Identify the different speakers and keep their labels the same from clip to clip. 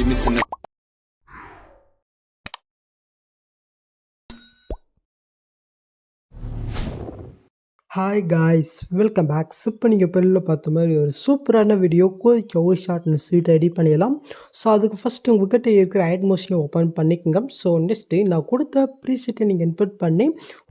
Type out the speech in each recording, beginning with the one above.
Speaker 1: you're missing the
Speaker 2: hi guys welcome back. இப்போ நீங்கள் பெல்லில் பார்த்த மாதிரி ஒரு சூப்பரான வீடியோ கோதிக்க ஷார்ட்னு ஸ்வீட் ரெடி பண்ணிடலாம். ஸோ அதுக்கு ஃபஸ்ட்டு உங்கள்கிட்ட இருக்கிற ஆட் மோஷனை ஓப்பன் பண்ணிக்கோங்க. ஸோ நெக்ஸ்ட்டு நான் கொடுத்த ப்ரீசெட்டை நீங்கள் இன்புட் பண்ணி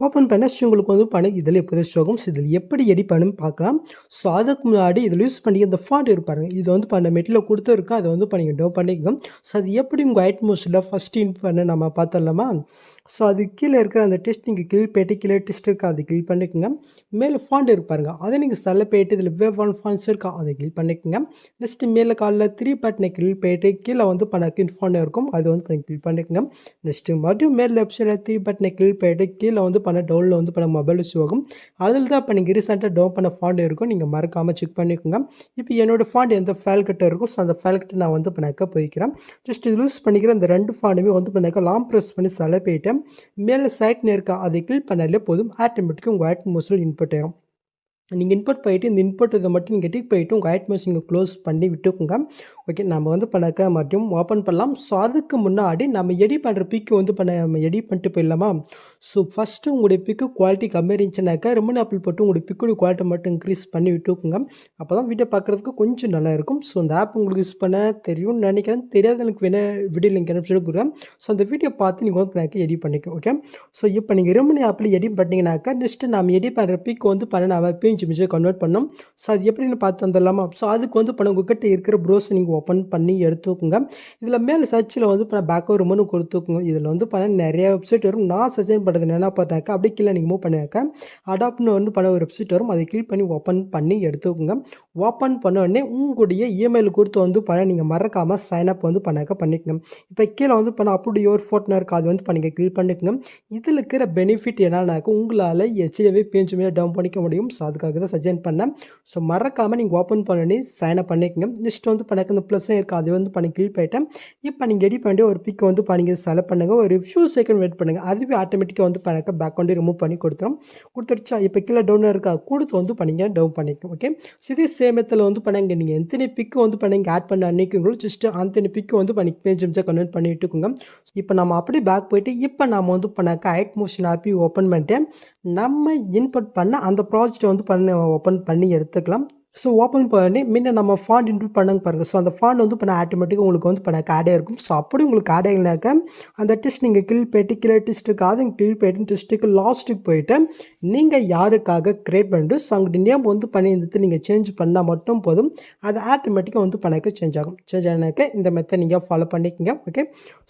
Speaker 2: ஓப்பன் பண்ண உங்களுக்கு வந்து பண்ணி இதில் எப்போதும் ஷோகும். ஸோ இதில் எப்படி எடி பண்ணுன்னு பார்க்கலாம். ஸோ அதுக்கு முன்னாடி இதில் யூஸ் பண்ணி இந்த ஃபாண்ட் இருப்பாருங்க, இது வந்து பண்ண மெட்டீரியல் கொடுத்துருக்கா, அதை வந்து பண்ணிங்க டவுன் பண்ணிக்கோங்க. ஸோ அது எப்படி உங்கள் ஆட் மோஷனில் ஃபஸ்ட்டு இன்புட் பண்ண நம்ம பார்த்துடலாமா. ஸோ அது கீழே இருக்கிற அந்த டெஸ்ட் நீங்கள் கீழ் போய்ட்டு கீழே டெஸ்ட் இருக்கா அதை கிளிக் பண்ணிக்கோங்க. மேலே ஃபாண்ட் இருப்பாருங்க, அதை நீங்கள் செல்ல போய்ட்டு இதில் வேவ் ஒன் ஃபாண்ட்ஸ் இருக்கா அதை கிளிக் பண்ணிக்கோங்க. நெக்ஸ்ட்டு மேலே காலில் 3 பட்டனை கிளிக் போய்ட்டு கீழே வந்து பண்ண ஃபாண்ட் இருக்கும், அது வந்து பண்ணி கிளிக் பண்ணிக்கோங்க. நெக்ஸ்ட்டு மறுபடியும் மேலே லெஃப்ட் சைடில் 3 பட்டனை கிளிக் போய்ட்டு கீழே வந்து பண்ண டவுனில் வந்து பண்ண மொபைல் யூஸ் ஆகும். அதில் தான் இப்போ நீங்கள் ரீசெண்டாக டவுன் பண்ண ஃபாண்ட் இருக்கும், நீங்கள் மறக்காமல் செக் பண்ணிக்கோங்க. இப்போ என்னோடய ஃபாண்ட் எந்த ஃபைல் கிட்ட இருக்கும், ஸோ அந்த ஃபைல் கிட்ட நான் வந்து பண்ணாக்க போய்க்கிறேன். ஜஸ்ட் இது யூஸ் பண்ணிக்கிற இந்த 2 ஃபாண்டுமே வந்து பண்ணாக்க லாங் ப்ரெஸ் பண்ணி செல்ல போய்ட்டு மேலே சைட்னு இருக்கா அதை கிளிக் பண்ணாலே போதும், ஆட்டோமேட்டிக்காக உங்கள் ஆட் மோஷனில் இன்புட் ஆகும். நீங்கள் இன்புட் போயிட்டு இந்த இன்புட் இதை மட்டும் நீங்கள் டிக் போயிட்டு உங்கள் ஆட் மோஷன் நீங்கள் க்ளோஸ் பண்ணி விட்டுக்கோங்க. ஓகே, நம்ம வந்து பண்ணாக்க மறுபடியும் ஓப்பன் பண்ணலாம். ஸோ அதுக்கு முன்னாடி நம்ம எடிட் பண்ணுற பிக்கு வந்து நம்ம எடிட் பண்ணிட்டு போயிடலாமா. ஸோ ஃபஸ்ட்டு உங்களுடைய பிக்கு குவாலிட்டி கம்மியாக இருந்துச்சுனாக்கா ரெமன் ஆப்பிள் போட்டு உங்களுடைய பிக்கோடைய குவாலிட்டி மட்டும் இன்க்ரீஸ் பண்ணி விட்டுக்கோங்க. அப்போ தான் வீடியோ பார்க்குறதுக்கு கொஞ்சம் நல்லா இருக்கும். ஸோ அந்த ஆப் உங்களுக்கு யூஸ் பண்ண தெரியும்னு நினைக்கிறேன், தெரியாத எனக்கு வேணால் வீடியோ லிங்க் அனுப்பிச்சுடுக்குறேன். ஸோ அந்த வீடியோ பார்த்து நீங்கள் வந்து பண்ணாக்க எடிட் பண்ணிக்கோ. ஓகே, ஸோ இப்போ நீங்கள் ரெமன் ஆப்பில் எடிட் பண்ணிங்கனாக்கா நெக்ஸ்ட்டு நம்ம எடிட் பண்ணுற பிக் வந்து பண்ண நம்ம இமேஜை கன்வெர்ட் பண்ணோம். ஸோ அது எப்படின்னு பார்த்து வந்துடலாமா. ஸோ அதுக்கு வந்து பண்ண உங்கள்கிட்ட இருக்கிற ப்ரௌசர் நீங்கள் ஓப்பன் பண்ணி எடுத்துக்கோங்க. இதில் மேலே சர்ச்சில் வந்து பண்ண பேக்கப் ரூம்னு கொடுத்துக்கோங்க. இதில் வந்து பண்ண நிறைய வெப்சைட் வரும். நான் சஜன் பண்ணுறது என்ன பார்த்தாக்கா அப்படி கீழே நீங்கள் மூவ் பண்ணியாக்கா அடாப்ட்னு வந்து பண்ண ஒரு வெப்சைட் வரும், அதை கிளிக் பண்ணி ஓப்பன் பண்ணி எடுத்துக்கோங்க. ஓப்பன் பண்ண உடனே உங்களுடைய இமெயில் கொடுத்து வந்து பண்ண நீங்கள் மறக்காமல் சைன் அப் வந்து பண்ணாக்க பண்ணிக்கோங்க. இப்போ கீழே வந்து பண்ண அப்படி ஒரு ஃபோட்டோ இருக்குது, அது வந்து பண்ணிக்க கிளிக் பண்ணிக்கோங்க. இதில் இருக்கிற பெனிஃபிட் என்னன்னாக்கா உங்களால் HDFI பேஜுமே டவுன் பண்ணிக்க முடியும். ஸோ அதுக்காக தான் சஜன் பண்ணேன். ஸோ மறக்காமல் நீங்கள் ஓப்பன் பண்ணி சைன் அப் பண்ணிக்கோங்க. நெக்ஸ்ட் வந்து பண்ண இந்த ப்ளஸ்ஸே இருக்குது, அது வந்து பண்ணி கிளிக் பண்ணிட்டேன். இப்போ நீங்கள் எடிட் பண்ணி ஒரு பிக் வந்து பண்ணிங்க செலக்ட் பண்ணுங்கள், ஒரு ஃபியூ செகண்ட் வெயிட் பண்ணுங்கள், அதுவே ஆட்டோமேட்டிக்காக வந்து பண்ணாக்க பேக் வந்து ரிமூவ் பண்ணி கொடுத்துருச்சா. இப்போ கீழே டவுன் இருக்கா கொடுத்து வந்து பண்ணிங்க டவுன் பண்ணிக்கோங்க. ஓகே, இதே சேமத்தில் வந்து பண்ணாங்க நீங்கள் எத்தனை பிக்கு வந்து பண்ணீங்க ஆட் பண்ண அன்னைக்குங்களும் ஜஸ்ட் அந்த பிக்கு வந்து பண்ணி பேஜ் கன்வெர்ட் பண்ணி விட்டுக்கோங்க. இப்போ நம்ம அப்படியே பேக் போயிட்டு இப்போ நம்ம வந்து பண்ணாக்க ஆட் மோஷன் ஆப்பி ஓப்பன் பண்ணிட்டு நம்ம இன்புட் பண்ண அந்த ப்ராஜெக்ட் வந்து ஓப்பன் பண்ணி எடுத்துக்கலாம். ஸோ ஓப்பன் பண்ணி முன்ன நம்ம ஃபாண்ட் இன்க்ளூட் பண்ணாங்க பாருங்கள். ஸோ அந்த ஃபாண்ட் வந்து பண்ண ஆட்டோமேட்டிக்காக உங்களுக்கு வந்து பண்ண ஆடே இருக்கும். ஸோ அப்படி உங்களுக்கு ஆட் ஆகலைனாக்க அந்த டெஸ்ட் நீங்கள் கிளிக் போய்ட்டு கீழே டெஸ்ட்டுக்கு அது கிளிக் போய்ட்டு டெஸ்ட்டுக்கு லாஸ்ட்டுக்கு போயிட்டு நீங்கள் யாருக்காக க்ரியேட் பண்ணிட்டு ஸோ அங்கிட்ட நேம் வந்து பண்ணி இந்த நீங்கள் சேஞ்ச் பண்ணால் மட்டும் போதும், அது ஆட்டோமேட்டிக்காக வந்து பண்ணாக்க சேஞ்ச் ஆகும். சேஞ்ச் ஆனாக்க இந்த மெத்தட் நீங்கள் ஃபாலோ பண்ணிக்கோங்க. ஓகே,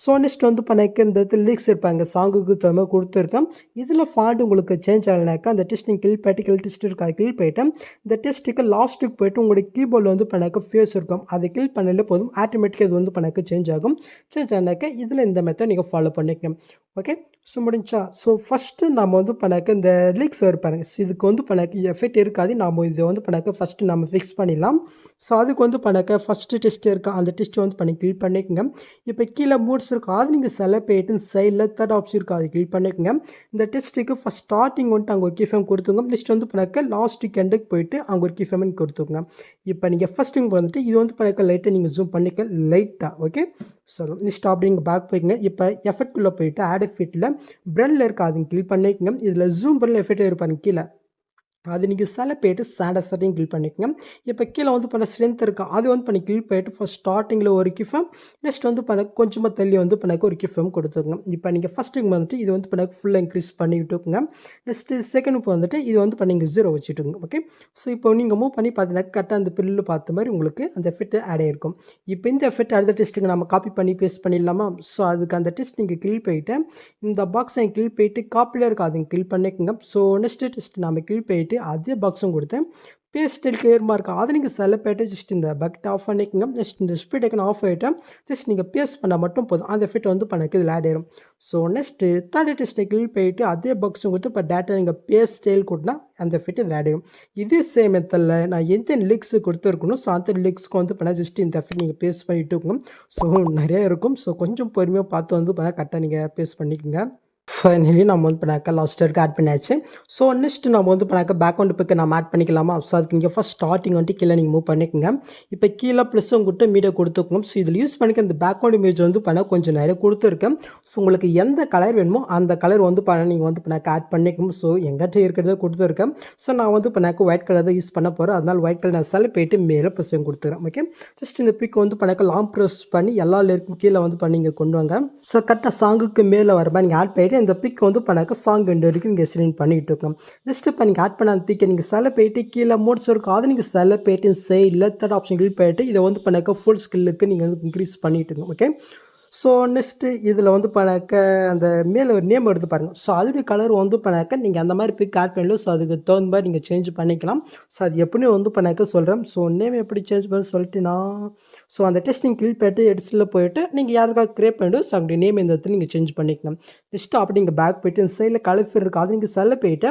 Speaker 2: ஸோ நெக்ஸ்ட் வந்து பண்ணாக்க இந்த லிரிக்ஸ் இருப்பாங்க, சாங்குக்கு தகுந்த கொடுத்துருக்கேன். இதில் ஃபாண்ட் உங்களுக்கு சேஞ்ச் ஆகலைனாக்கா அந்த டெஸ்ட் நீங்கள் கிளிக் போய்ட்டு கீழே டெஸ்ட் இருக்கா கிளிக் போய்ட்டு இந்த டெஸ்ட்டுக்கு லாஸ்ட்டுக்கு போய்ட்டு உங்களுடைய கீபோர்டில் வந்து பண்ணாக்க ஃபேஸ் இருக்கும், அதை கிளிக் பண்ணாலே போதும், ஆட்டோமேட்டிக்காக இது வந்து பண்ணாக்க சேஞ்ச் ஆகும். சேஞ்ச் ஆனாக்க இதில் இந்த மெத்தட் நீங்கள் ஃபாலோ பண்ணிக்கணும். ஓகே, ஸோ முடிஞ்சா. ஸோ ஃபஸ்ட்டு நம்ம வந்து பண்ணாக்க இந்த லிரிக்ஸ் இருப்பாருங்க, ஸோ இதுக்கு வந்து பண்ணாக்க எஃபெக்ட் இருக்காது, நம்ம இதை வந்து பண்ணாக்க ஃபஸ்ட்டு நம்ம ஃபிக்ஸ் பண்ணிடலாம். ஸோ அதுக்கு வந்து பண்ணாக்க ஃபஸ்ட்டு டெஸ்ட் இருக்கா அந்த டெஸ்ட்டு வந்து பண்ணி கிளிக் பண்ணிக்கோங்க. இப்போ கீழே மூட்ஸ் இருக்கும், அது நீங்கள் செலக்ட் போய்ட்டு சைடில் தேர்ட் ஆப்ஷன் இருக்கும், அதை கிளிக் பண்ணிக்கோங்க. இந்த டெஸ்ட்டுக்கு ஃபஸ்ட் ஸ்டார்டிங் வந்துட்டு அங்கே ஒரு கீஃபேம் கொடுத்துங்க. நெக்ஸ்ட் வந்து பண்ணாக்க லாஸ்ட்டுக்கு எண்டுக்கு போயிட்டு அங்கே ஒரு கீஃபேம் கொடுத்துக்கோங்க. இப்போ நீங்கள் ஃபஸ்ட்டுங்க வந்துட்டு இது வந்து பண்ணாக்க லைட்டாக நீங்கள் ஜூம் பண்ணிக்க லைட்டாக. ஓகே, ஸோ நெக்ஸ்ட் அப்படிங்க பேக் போய்க்குங்க. இப்போ எஃபெக்ட்டுள்ளே போயிட்டு ஆட் எஃபெக்ட்டில் பிரெல்ல இருக்கா அதுங்க கிளிக் பண்ணிக்கோங்க. இதில் ஜூம் பிரெல் எஃபெக்ட் இருப்பாங்க கீழே, அது நீங்கள் செலக்ட் போய்ட்டு ஸ்டாண்டர்ட் கிளிக் பண்ணிக்கோங்க. இப்போ கீழே வந்து பண்ண ஸ்ட்ரென்த் இருக்கா அது வந்து பண்ணி கிளிக் போய்ட்டு ஃபஸ்ட் ஸ்டார்டிங்கில் ஒரு கிஃபம், நெக்ஸ்ட் வந்து பண்ண கொஞ்சமாக தள்ளி வந்து பண்ணாக்க ஒரு கிஃபம் கொடுத்துருங்க. இப்போ நீங்கள் ஃபஸ்ட்டுக்கு வந்துட்டு இது வந்து பண்ணாக்க ஃபுல்லாக இன்க்ரீஸ் பண்ணி விட்டுக்குங்க. நெக்ஸ்ட்டு செகண்டுக்கு வந்துட்டு இது வந்து பண்ணிங்க 0 வச்சுட்டுங்க. ஓகே, ஸோ இப்போ நீங்கள் மூவ் பண்ணி பார்த்தீங்கன்னா கரெக்டாக அந்த பில்லில் பார்த்த மாதிரி உங்களுக்கு அந்த எஃபெக்ட் ஆட் ஆகிருக்கும். இப்போ இந்த எஃபெக்ட் அடுத்த டெஸ்ட்டுக்கு நம்ம காப்பி பண்ணி பேஸ்ட் பண்ணிடலாமா. ஸோ அதுக்கு அந்த டெஸ்ட் நீங்கள் கிளிக் போய்ட்டு இந்த பாக்ஸை கிளிக் போய்ட்டு காப்பியில் இருக்கா அதுங்க கிளிக் பண்ணிக்கோங்க. ஸோ நெக்ஸ்ட்டு டெஸ்ட் நம்ம கிளிக் போய்ட்டு அதே பாக்ஸும் கொடுத்தேன் பேஸ்டல் கிளியர்மாக இருக்கா அதை நீங்கள் செலக்ட் போய்ட்டு ஜஸ்ட் இந்த பக்கெட் ஆஃப் பண்ணிக்கோங்க. ஜஸ்ட் இந்த ஸ்பீட் ஐக்கன் ஆஃப் ஆகிட்டு ஜஸ்ட் நீங்கள் பேஸ்ட் பண்ணால் மட்டும் போதும், அந்த எஃபெக்ட் வந்து பண்ணக்கு இதில் ஆட் ஆயிடும். ஸோ நெக்ஸ்ட்டு தேர்ட் டெஸ்ட்டை கிளிக் போய்ட்டு அதே பாக்ஸும் கொடுத்து இப்போ டேட்டா நீங்கள் பேஸ்ட் ஸ்டைல் கொடுத்தா அந்த எஃபெக்ட் இதில் ஆட் ஆகும். இதே சேம் மெத்தடில் நான் எந்த லிரிக்ஸ் கொடுத்துருக்கணும், ஸோ அந்த லிரிக்ஸ்க்கு வந்து பண்ணால் ஜஸ்ட் இந்த எஃபெக்ட் நீங்கள் பேஸ்ட் பண்ணிட்டு இருக்கணும். ஸோ நிறையா இருக்கும், ஸோ கொஞ்சம் பொறுமையாக பார்த்து வந்து பண்ணால் கரெக்டாக நீங்கள் பேஸ்ட் பண்ணிக்கோங்க. ஃபைனலி நம்ம வந்து பண்ணாக்க லாஸ்ட் வரைக்கும் ஆட் பண்ணியாச்சு. ஸோ நெக்ஸ்ட் நம்ம வந்து பண்ணாக்க பேக்ரவுண்ட் பிக் நம்ம ஆட் பண்ணிக்கலாமா? ஸோ அதுக்கு இங்கே ஃபர்ஸ்ட் ஸ்டார்டிங் வந்துட்டு கீழே நீங்கள் மூவ் பண்ணிக்கோங்க. இப்போ கீழே ப்ளஸ் உங்கள்கிட்ட மீடியா கொடுத்துக்கணும். ஸோ இதில் யூஸ் பண்ணிக்க இந்த பேக்ரவுண்ட் இமேஜ் வந்து பண்ண கொஞ்சம் நிறைய கொடுத்துருக்கேன். ஸோ உங்களுக்கு எந்த கலர் வேணுமோ அந்த கலர் வந்து பண்ண நீங்கள் வந்து பண்ணாக்க ஆட் பண்ணிக்கணும். ஸோ எங்கிட்ட இருக்கிறத கொடுத்துருக்கேன். ஸோ நான் வந்து பண்ணாக்க ஒயிட் கலர் தான் யூஸ் பண்ண போகிறேன். அதனால் ஒயிட் கலர் நான் செலக்ட் போயிட்டு மேலே ப்ளஸ் கொடுத்துறேன். ஓகே, ஜஸ்ட் இந்த பிக் வந்து பண்ணாக்க லாங் ப்ரெஸ் பண்ணி எல்லா லேருக்கும் கீழே வந்து பண்ணி இங்கே கொண்டு வாங்க. ஸோ கரெக்டாக சாங்குக்கு மேலே வர மாதிரி நீங்கள் ஆட் பண்ணிட்டு இந்த பிக் வந்து பண்ணாக்க சாங் எண்டு வரைக்கும் நீங்கள் செலக்ட் பண்ணிட்டு இருக்கோம். நெக்ஸ்ட் இப்போ நீங்கள் ஆட் பண்ண அந்த பிக்கை நீங்கள் செலக்ட் போயிட்டு கீழே மோட்ஸ் இருக்கும் அதை நீங்கள் செலக்ட் போயிட்டு சைடில் தேர்ட் ஆப்ஷன் கிளிக் பண்ணிட்டு இதை வந்து பண்ணாக்க ஃபுல் ஸ்கில்லுக்கு நீங்கள் வந்து இன்க்ரீஸ் பண்ணிட்டு இருக்கோம். ஓகே, ஸோ நெக்ஸ்ட்டு இதில் வந்து பண்ணாக்க அந்த மேலே ஒரு நேம் எடுத்து பாருங்கள். ஸோ அதோடைய கலர் வந்து பண்ணாக்க நீங்கள் அந்த மாதிரி பிக் ஆட் பண்ணல. ஸோ அதுக்கு தகுந்த மாதிரி நீங்கள் சேஞ்ச் பண்ணிக்கலாம். ஸோ அது எப்படின்னு வந்து பண்ணாக்க சொல்கிறேன். ஸோ நேம் எப்படி சேஞ்ச் பண்ண சொல்லிட்டு ஸோ அந்த டெஸ்டிங் கிளிக் பண்ணிட்டு எடிட்ஸில் போயிட்டு நீங்கள் யாருக்காக கிரியேட் பண்ணிட்டு ஸோ அப்படி நேம் இந்த இடத்துல நீங்கள் சேஞ்ச் பண்ணிக்கலாம். நெக்ஸ்ட்டு அப்படி நீங்கள் பேக் போயிட்டு இந்த சைடில் கலர் இருக்குது அது நீங்கள் செல்ல போயிட்டு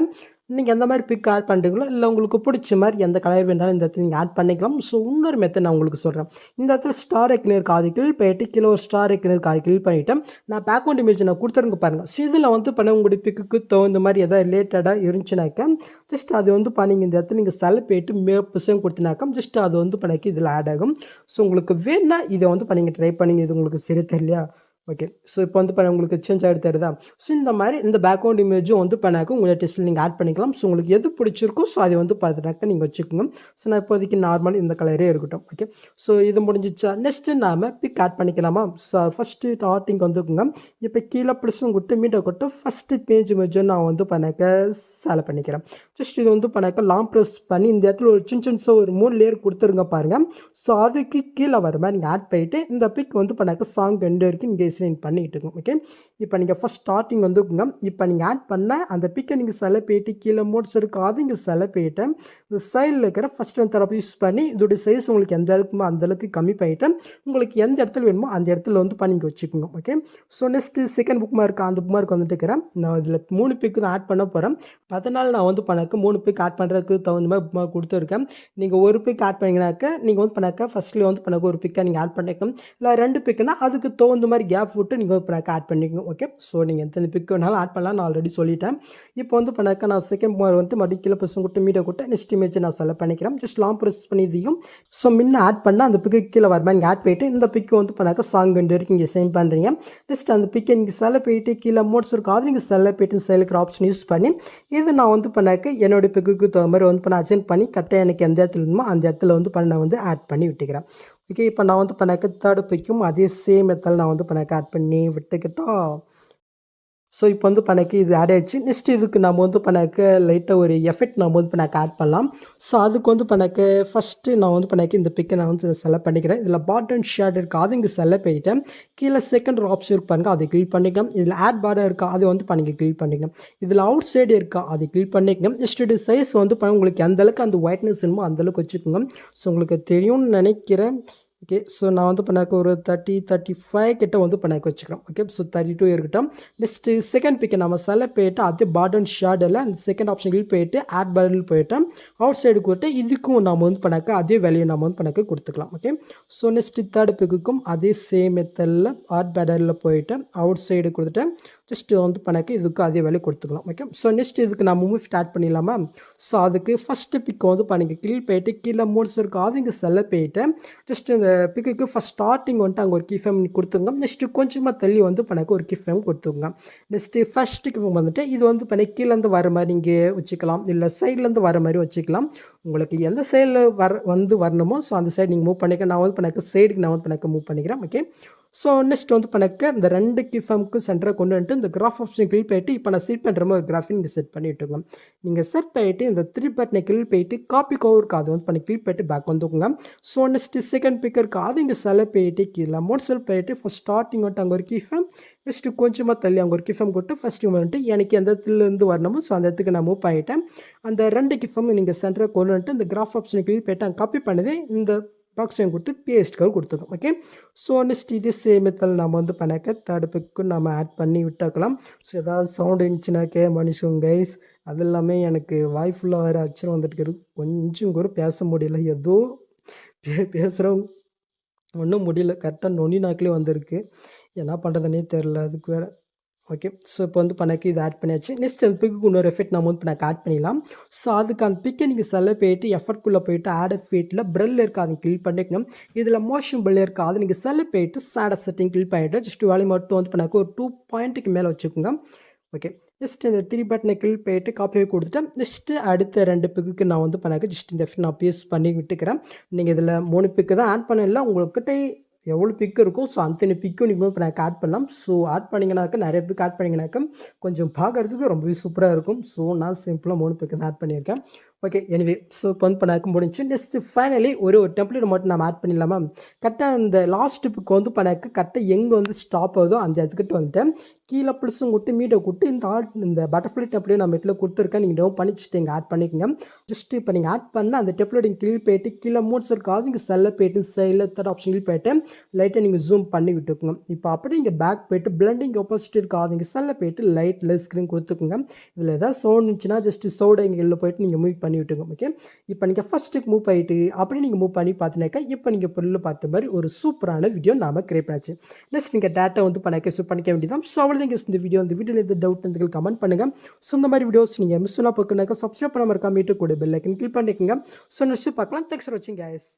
Speaker 2: நீங்கள் எந்த மாதிரி பிக் ஆட் பண்ணுறீங்களோ இல்லை உங்களுக்கு பிடிச்ச மாதிரி எந்த கலர் வேணாலும் இந்த இடத்துல நீங்கள் ஆட் பண்ணிக்கலாம். ஸோ இன்னொரு மெத்தட் நான் உங்களுக்கு சொல்கிறேன். இந்த இடத்துல ஸ்டார் ஐக்கன் இருக்குது அது கிளிக் பண்ணிட்டு கீழே ஒரு ஸ்டார் ஐக்கன் இருக்குது அது கிளிக் பண்ணிவிட்டு நான் பேக்ரவுண்ட் இமேஜ் நான் கொடுத்துருங்க பாருங்கள். ஸோ இதில் வந்து பண்ண உங்களுடைய பிக்குக்கு தகுந்த மாதிரி எதாவது ரிலேட்டடாக இருந்துச்சுனாக்கா ஜஸ்ட் அது வந்து பண்ணிங்க இந்த இடத்துல நீங்கள் செலக்ட் போயிட்டு புஷம் கொடுத்தினாக்கா ஜஸ்ட் அது வந்து பண்ணிக்கு இதில் ஆட் ஆகும். ஸோ உங்களுக்கு வேணா இதை வந்து பண்ணிங்க ட்ரை பண்ணிங்க. இது உங்களுக்கு சரி தெரியலையா? ஓகே, ஸோ இப்போ வந்து பண்ண உங்களுக்கு சேஞ்ச் ஆகிட்டு தருதா? ஸோ இந்த மாதிரி இந்த பேக்ரவுண்ட் இமேஜும் வந்து பண்ணாக்க உங்களை டெஸ்ட்டில் நீங்கள் ஆட் பண்ணிக்கலாம். ஸோ உங்களுக்கு எது பிடிச்சிருக்கோ ஸோ அதை வந்து பார்த்துனாக்க நீங்கள் வச்சுக்கோங்க. ஸோ நான் இப்போதைக்கு நார்மல் இந்த கலரே இருக்கட்டும். ஓகே, ஸோ இது முடிஞ்சிச்சா? நெக்ஸ்ட்டு நாம் பிக் ஆட் பண்ணிக்கலாமா? ஸோ ஃபஸ்ட்டு ஸ்டார்டிங் வந்துக்குங்க. இப்போ கீழே ப்ளஸும் கொட்டு மீட்டை கொட்டு ஃபஸ்ட்டு பேஜ் இமேஜும் நான் வந்து பண்ணாக்க செலக்ட் பண்ணிக்கிறேன். ஜஸ்ட் இது வந்து பண்ணாக்க லாங் ப்ரெஸ் பண்ணி இந்த இடத்துல ஒரு சின்ன ஒரு 3 லேயர் கொடுத்துருங்க பாருங்கள். ஸோ அதுக்கு கீழே வர மாதிரி நீங்கள் ஆட் பண்ணிவிட்டு இந்த பிக் வந்து பண்ணாக்க சாங் 2 வரைக்கும் நீங்கள் டிசைன் பண்ணிக்கிட்டு இருக்கோம். ஓகே, இப்போ நீங்கள் ஃபஸ்ட் ஸ்டார்டிங் வந்துக்குங்க. இப்போ நீங்கள் ஆட் பண்ண அந்த பிக்கை நீங்கள் செலக்ட் பண்ணிட்டு கீழே மோட்ஸ் இருக்கும் அது நீங்கள் செலக்ட் பண்ணிட்டு இந்த சைடில் இருக்கிற ஃபஸ்ட் அண்ட் தரப்பு யூஸ் பண்ணி இதோடைய சைஸ் உங்களுக்கு எந்த அளவுக்குமோ அந்தளவுக்கு கம்மி பண்ணிவிட்டு உங்களுக்கு எந்த இடத்துல வேணுமோ அந்த இடத்துல வந்து பண்ணி வச்சுக்கோங்க. Okay, so next second book mark அந்த புக் மார்க் வந்துட்டு இருக்கிறேன். நான் இதில் 3 பிக்கு தான் ஆட் பண்ண போகிறேன். அதனால் நான் வந்து பண்ணாக்க 3 பிக் ஆட் பண்ணுறதுக்கு தகுந்த மாதிரி புக் மார்க் கொடுத்துருக்கேன். நீங்கள் ஒரு பிக் ஆட் பண்ணிங்கனாக்க நீங்கள் வந்து பண்ணாக்க ஃபஸ்ட்லேயே வந்து பண்ணாக்க ஒரு பிக்கை நீங்கள் ஆட் பண்ணிக்கணும். இல்லை 2 பிக்குன்னா அதுக்கு தகுந்த மாதிரி கேப் விட்டு நீங்கள் வந்து பண்ணாக்க ஆட் பண்ணிக்கணும். ஓகே, ஸோ நீங்கள் எத்தனை பிக் வேணாலும் ஆட் பண்ணலாம். நான் ஆல்ரெடி சொல்லிட்டேன். இப்போ வந்து பண்ணாக்க நான் செகண்ட் மார்க் வந்துட்டு மறுபடியும் கீழே ப்ரெஸ் கொடுத்து மீடியா கொடுத்து நெக்ஸ்ட் இமேஜ் நான் செலக்ட் பண்ணிக்கிறேன். ஜஸ்ட் லாங் ப்ரெஸ் பண்ணி இதையும் ஸோ முன்ன ஆட் பண்ணால் அந்த பிக்கு கீழே வர மாதிரி நீங்கள் ஆட் பண்ணிட்டு இந்த பிக்கு வந்து பண்ணாக்க சாங் 2 வரைக்கும் நீங்கள் சேம் பண்ணுறீங்க. நெக்ஸ்ட் அந்த பிக்கை நீங்கள் செலக்ட் பண்ணிட்டு கீழே மோட்ஸ் இருக்கும் அது நீங்கள் செலக்ட் பண்ணிட்டு சைலுக்கு ஆப்ஷன் யூஸ் பண்ணி இது நான் வந்து பண்ணாக்க என்னோடய பிக்குக்கு தகுந்த மாதிரி வந்து பண்ண அசைன் பண்ணி கரெக்டாக எனக்கு எந்த இடத்துல வேணுமோ அந்த இடத்துல வந்து பண்ண வந்து ஆட் பண்ணி விட்டுக்கிறேன். ஓகே, இப்போ நான் வந்து பண்ணாக்க தேர்டு பிக்கும் அதே சேம் மெத்தடில் நான் வந்து பண்ணாக்க ஆட் பண்ணி விட்டுக்கிட்டோம். ஸோ இப்போ வந்து பண்ணாக்க இது ஆட் ஆகிடுச்சு. நெக்ஸ்ட் இதுக்கு நம்ம வந்து பண்ணாக்க லைட்டாக ஒரு எஃபெக்ட் நம்ம வந்து பண்ணாக்க ஆட் பண்ணலாம். ஸோ அதுக்கு வந்து பண்ணாக்க ஃபஸ்ட்டு நான் வந்து பண்ணாக்க இந்த பிக்கை நான் வந்து செலக்ட் பண்ணிக்கிறேன். இதில் பாட்டன் ஷேட் இருக்கா அது இங்கே செலக்ட் பண்ணிவிட்டேன். கீழே செகண்ட் ஆப்ஷன் இருக்கு பாருங்கள் அதை கிளிக் பண்ணிக்கலாம். இதில் ஆட் பாராக இருக்கா அதை வந்து பண்ணிக்க கிளிக் பண்ணிக்கலாம். இதில் அவுட் சைடு இருக்கா அதை கிளிக் பண்ணிக்கலாம். நெக்ஸ்ட் இது சைஸ் வந்து உங்களுக்கு எந்தளவுக்கு அந்த ஒயிட்னஸ் வேணுமோ அந்தளவுக்கு வச்சுக்கோங்க. ஸோ உங்களுக்கு தெரியும்னு நினைக்கிறேன். ஓகே, ஸோ நான் வந்து பண்ணாக்க ஒரு 35 கிட்ட வந்து பண்ணாக்க வச்சுக்கிறோம். ஓகே, ஸோ 32 இருக்கட்டும். நெக்ஸ்ட்டு செகண்ட் பிக்கை நம்ம செலக்ட் போயிட்டு அதே பாட்டன் ஷேடில் அந்த செகண்ட் ஆப்ஷன் போயிட்டு ஆட் பாட்டில் போயிட்டு அவுட் சைடு கொடுத்து இதுக்கும் நம்ம வந்து பண்ணாக்க அதே வேல்யூ நம்ம வந்து பண்ணாக்க கொடுத்துக்கலாம். ஓகே, ஸோ நெக்ஸ்ட்டு தேர்ட் பிக்குக்கும் அதே சேம் மெத்தடில் ஆட் பேட்டரில் போயிட்டு அவுட் சைடு கொடுத்துட்டு ஜஸ்ட்டு வந்து பண்ணாக்க இதுக்கு அதே வேல்யூ கொடுத்துக்கலாம். ஓகே, ஸோ நெக்ஸ்ட் இதுக்கு நம்ம மூவ் ஸ்டார்ட் பண்ணிடலாமா? ஸோ அதுக்கு ஃபஸ்ட்டு பிக்கை வந்து பண்ணிக்க கீழ் போயிட்டு கீழே மோட்ஸ் இருக்கும் அது இங்கே செலக்ட் போயிட்டு ஜஸ்ட்டு இந்த பிக்குக்கு ஃபஸ்ட் ஸ்டார்டிங் வந்துட்டு அங்கே ஒரு கீ ஃப்ரேம் கொடுத்துங்க. நெக்ஸ்ட்டு கொஞ்சமாக தள்ளி வந்து பண்ணாக்க ஒரு கீ ஃப்ரேம் கொடுத்துங்க. நெக்ஸ்ட்டு ஃபஸ்ட்டு கீ ஃப்ரேம் வந்துட்டு இது வந்து பண்ணி கீழேருந்து வர மாதிரி இங்கே வச்சுக்கலாம் இல்லை சைட்லேருந்து வர மாதிரி வச்சுக்கலாம். உங்களுக்கு எந்த சைடில் வரணுமோ ஸோ அந்த சைடு நீங்கள் மூவ் பண்ணிக்க. நான் வந்து பண்ணாக்க சைடுக்கு நான் வந்து பண்ணாக்க மூவ் பண்ணிக்கிறேன். ஓகே, ஸோ நெக்ஸ்ட் வந்து பண்ணாக்க இந்த 2 கீ ஃப்ரேமுக்கும் சென்டராக கொண்டு வந்துட்டு இந்த கிராஃப் ஆப்ஷன் கிளிக் பண்ணிட்டு இப்போ நான் செட் பண்ணுற மாதிரி ஒரு கிராஃபிக் நீங்கள் செட் பண்ணி விட்டுக்கலாம். நீங்கள் செட் பண்ணிவிட்டு இந்த 3 பட்டனை கிளிக் பண்ணிட்டு காப்பி கவருக்கு அது வந்து பண்ணி கிளிக் பண்ணிட்டு பேக் வந்துக்குங்க. ஸோ நெக்ஸ்ட்டு செகண்ட் பிக்கருக்கு அது இங்கே செலக்ட் பண்ணிட்டு கீழே மோட் செலக்ட் பண்ணிட்டு ஃபஸ்ட் ஸ்டார்டிங் வந்துட்டு அங்கே ஒரு கீ ஃப்ரேம் நெக்ஸ்ட்டு கொஞ்சமாக தள்ளி அங்கே ஒரு கீ ஃப்ரேம் கொடுத்து ஃபஸ்ட்டு வந்துட்டு எனக்கு எந்த இடத்துலேருந்து வரணுமோ ஸோ அந்த இடத்துக்கு நான் மூவ் பண்ணிட்டேன். அந்த 2 கீ ஃப்ரேம் நீங்கள் சென்டராக கொண்டு வந்துட்டு இந்த கிராஃப் ஆப்ஷனை கிளிக் பண்ணிட்டு அங்கே காப்பி பண்ணது இந்த பாக்ஸையும் கொடுத்து பேஸ்ட் கவர் கொடுத்துக்கோம். ஓகே, ஸோ நெக்ஸ்ட் இது சேம் மெத்தடில் நம்ம வந்து பண்ணாக்க தேர்ட் பிக்கும் நம்ம ஆட் பண்ணி விட்டாக்கலாம். ஸோ ஏதாவது சவுண்ட் இருந்துச்சுனாக்கே மனுஷங்க கைஸ் அது எல்லாமே எனக்கு வாய்ஃபுல்லாக வேறு அச்சரம் வந்துட்டு கொஞ்சம் கூட பேச முடியல. ஏதோ பேசுகிறவங்க ஒன்றும் முடியல. கரெக்டாக நொனி நாக்கிலே வந்திருக்கு. என்ன பண்ணுறதுனே தெரில. அதுக்கு வேறு ஓகே. ஸோ இப்போ வந்து பண்ணாக்க இது ஆட் பண்ணியாச்சு. நெக்ஸ்ட் அந்த பிக்குக்கு இன்னொரு எஃபெக்ட் நம்ம வந்து பண்ணாக்க ஆட் பண்ணிடலாம். ஸோ அதுக்கு அந்த பிக்கை நீங்கள் செல்ல போயிட்டு எஃபர்ட்குள்ளே போயிட்டு ஆட் எஃபெக்ட்டில் ப்ரெல் இருக்குது அதை கிளிக் பண்ணிக்கங்க. இதில் மோஷன் ப்ரெல் இருக்குது அதை நீங்கள் செல்ல போயிட்டு சேட செட்டிங் கிளிக் பண்ணிவிட்டு ஜஸ்ட் வேலையை மட்டும் வந்து பண்ணாக்க ஒரு 2 பாயிண்ட்டுக்கு மேலே வச்சுக்கோங்க. ஓகே. ஜஸ்ட் இந்த 3 பட்டனை கிளிக் பண்ணிட்டு காப்பி கொடுத்துட்டு நெக்ஸ்ட்டு அடுத்த 2 பிக்குக்கு நான் வந்து பண்ணாக்க ஜஸ்ட் இந்த எஃபெக்ட் நான் பேஸ்ட் பண்ணி விட்டுக்கிறேன். நீங்கள் இதில் 3 பிக்கு தான் ஆட் பண்ணல. உங்கள்கிட்ட எவ்வளோ பிக் இருக்கும் ஸோ அத்தனை பிக்கும் நீங்கள் வந்து இப்போ நான் ஆட் பண்ணலாம். ஸோ ஆட் பண்ணிங்கனாக்கா நிறைய பிக் ஆட் பண்ணிங்கனாக்கா கொஞ்சம் பார்க்குறதுக்கு ரொம்பவே சூப்பராக இருக்கும். ஸோ நான் சிம்பிளாக 3 பிக்கு தான் ஆட் பண்ணியிருக்கேன். ஓகே. எனிவே ஸோ இப்போ வந்து பண்ணாக்க முடிஞ்சு. நெக்ஸ்ட்டு ஃபைனலி ஒரு டெம்ப்ளேட் மட்டும் நம்ம ஆட் பண்ணிடலாமா? கரெக்டாக அந்த லாஸ்ட் பிக் வந்து பண்ணாக்க கரெக்டாக எங்கே வந்து ஸ்டாப் ஆகுதோ அந்த இடத்துக்கிட்ட வந்துட்டு கீழே ப்ளஸும் கொடுத்து மீட்டை கொடுத்து இந்த பட்டர்ஃப்ளை டெம்ப்ளேட் நம்ம இதில் கொடுத்துருக்கேன். நீங்கள் டவுன் பண்ணிச்சுட்டு இங்கே ஆட் பண்ணிக்கோங்க. ஜஸ்ட் இப்போ நீங்கள் ஆட் பண்ண அந்த டெம்ப்ளேட் கிளிக் போயிட்டு கீழே மூட்ஸ் இருக்காது நீங்கள் செல்ல போயிட்டு சைடில் தேர்ட் ஆப்ஷன் கிளிக் போயிட்டு லைட்டாக நீங்கள் ஜூம் பண்ணி விட்டுக்குங்க. இப்போ அப்படி நீங்கள் பேக் போயிட்டு பிளண்டிங் ஆப்போசிட் இருக்காது நீங்கள் செல்ல போயிட்டு லைட்டில் ஸ்க்ரீன் கொடுத்துக்குங்க. இதில் ஏதாவது சவுண்ட் இருந்துச்சுன்னா ஜஸ்ட் சவுண்டை இங்கே உள்ள போயிட்டு நீங்கள் மூவ் பண்ணி விட்டுங்க. ஓகே. இப்போ நீங்கள் ஃபஸ்ட்டுக்கு மூவ் பண்ணிட்டு அப்படி நீங்கள் மூவ் பண்ணி பார்த்தினாக்கா இப்போ நீங்கள் பொருள் பார்த்த மாதிரி ஒரு சூப்பரான வீடியோ நாம் கிரியேட் பண்ணாச்சு. நெக்ஸ்ட் நீங்கள் டேட்டா வந்து பண்ணாக்க ஸோ பண்ணிக்க வேண்டியதான். ஸோ அவ்வளோ இந்த வீடியோவில் எது டவுட் இருந்துகள் கமெண்ட் பண்ணுங்கள். ஸோ இந்த மாதிரி வீடியோஸ் நீங்கள் மிஸ் பண்ணால் பார்க்கணுனாக்கா சப்ஸ்கிரைப் பண்ணாமல் இருக்காம கூட பெல் ஐக்கன் கிளிக் பண்ணிக்கோங்க. ஸோ நெக்ஸ்ட் பார்க்கலாம். தேங்க்ஸ் ஃபார் வாட்சிங் கைஸ்.